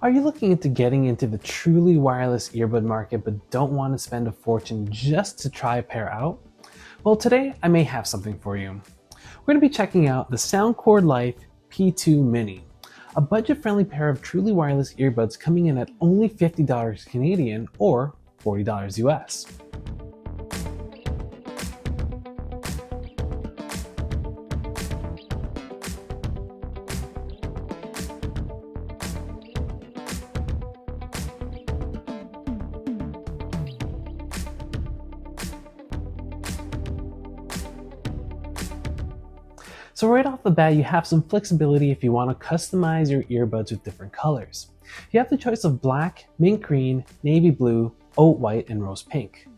Are you looking into getting into the truly wireless earbud market but don't want to spend a fortune just to try a pair out? Well, today I may have something for you. We're going to be checking out the Soundcore Life P2 Mini, a budget-friendly pair of truly wireless earbuds coming in at only $50 Canadian or $40 US. So right off the bat, you have some flexibility if you want to customize your earbuds with different colors. You have the choice of black, mint green, navy blue, oat white, and rose pink.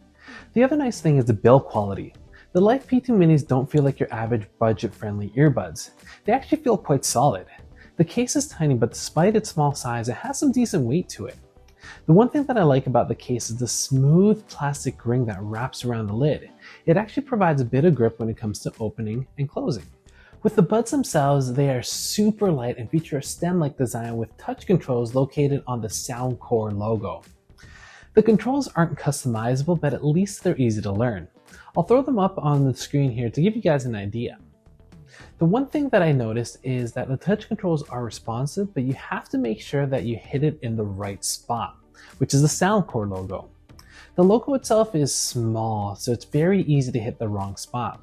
The other nice thing is the build quality. The Life P2 Minis don't feel like your average budget-friendly earbuds. They actually feel quite solid. The case is tiny, but despite its small size, it has some decent weight to it. The one thing that I like about the case is the smooth plastic ring that wraps around the lid. It actually provides a bit of grip when it comes to opening and closing. With the buds themselves, they are super light and feature a stem-like design with touch controls located on the Soundcore logo. The controls aren't customizable, but at least they're easy to learn. I'll throw them up on the screen here to give you guys an idea. The one thing that I noticed is that the touch controls are responsive, but you have to make sure that you hit it in the right spot, which is the Soundcore logo. The logo itself is small, so it's very easy to hit the wrong spot.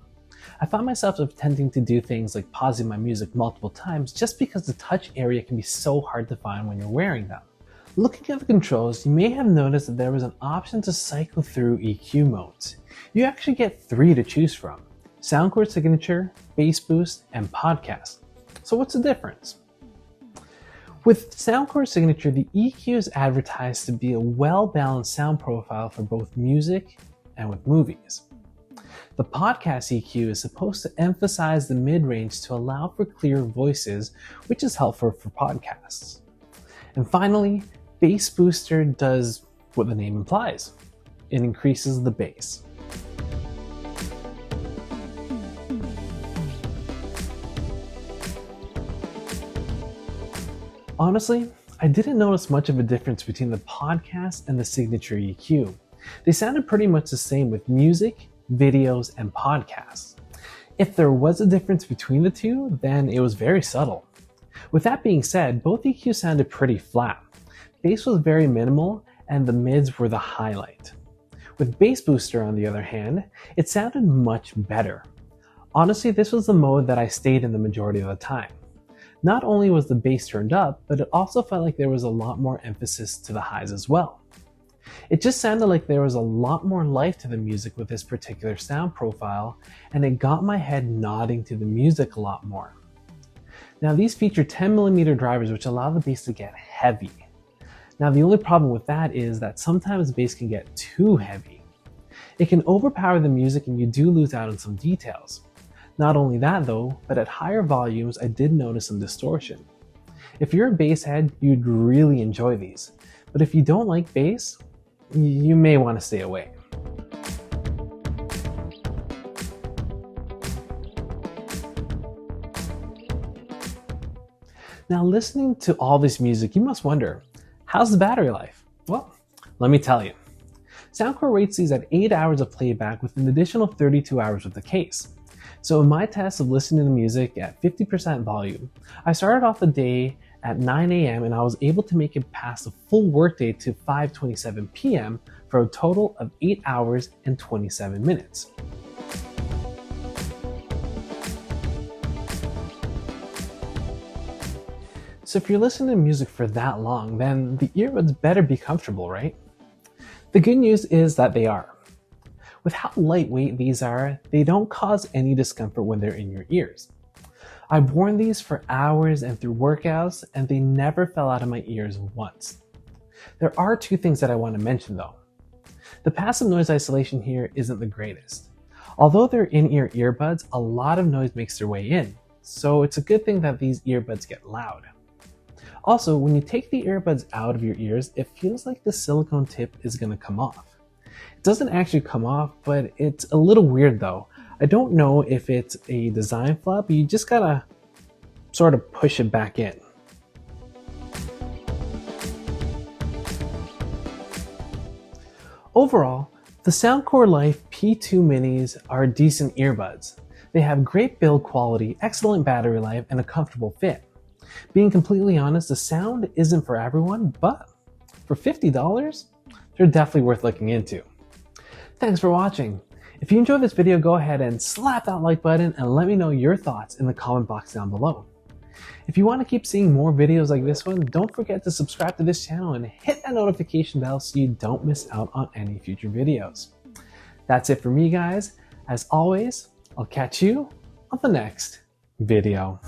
I found myself attempting to do things like pausing my music multiple times just because the touch area can be so hard to find when you're wearing them. Looking at the controls, you may have noticed that there was an option to cycle through EQ modes. You actually get 3 to choose from: Soundcore Signature, Bass Boost, and Podcast. So what's the difference? With Soundcore Signature, the EQ is advertised to be a well-balanced sound profile for both music and with movies. The Podcast EQ is supposed to emphasize the mid-range to allow for clear voices, which is helpful for podcasts. And finally, Bass Booster does what the name implies. It increases the bass. Honestly, I didn't notice much of a difference between the Podcast and the Signature EQ. They sounded pretty much the same with music, videos, and podcasts. If there was a difference between the two, then it was very subtle. With that being said, both EQs sounded pretty flat. Bass was very minimal, and the mids were the highlight. With Bass Booster, on the other hand, it sounded much better. Honestly, this was the mode that I stayed in the majority of the time. Not only was the bass turned up, but it also felt like there was a lot more emphasis to the highs as well. It just sounded like there was a lot more life to the music with this particular sound profile, and it got my head nodding to the music a lot more. Now, these feature 10mm drivers, which allow the bass to get heavy. Now, the only problem with that is that sometimes bass can get too heavy. It can overpower the music and you do lose out on some details. Not only that though, but at higher volumes, I did notice some distortion. If you're a bass head, you'd really enjoy these. But if you don't like bass, you may want to stay away. Now, listening to all this music, you must wonder, how's the battery life? Well, let me tell you. Soundcore rates these at 8 hours of playback with an additional 32 hours with the case. So in my test of listening to music at 50% volume, I started off the day at 9 a.m. and I was able to make it past the full workday to 5:27 p.m. for a total of 8 hours and 27 minutes. So if you're listening to music for that long, then the earbuds better be comfortable, right? The good news is that they are. With how lightweight these are, they don't cause any discomfort when they're in your ears. I've worn these for hours and through workouts, and they never fell out of my ears once. There are 2 things that I want to mention though. The passive noise isolation here isn't the greatest. Although they're in-ear earbuds, a lot of noise makes their way in, so it's a good thing that these earbuds get loud. Also, when you take the earbuds out of your ears, it feels like the silicone tip is going to come off. It doesn't actually come off, but it's a little weird though. I don't know if it's a design flaw, but you just gotta sort of push it back in. Overall, the Soundcore Life P2 Minis are decent earbuds. They have great build quality, excellent battery life, and a comfortable fit. Being completely honest, the sound isn't for everyone, but for $50, they're definitely worth looking into. Thanks for watching. If you enjoyed this video, go ahead and slap that like button and let me know your thoughts in the comment box down below. If you want to keep seeing more videos like this one, don't forget to subscribe to this channel and hit that notification bell so you don't miss out on any future videos. That's it for me, guys. As always, I'll catch you on the next video.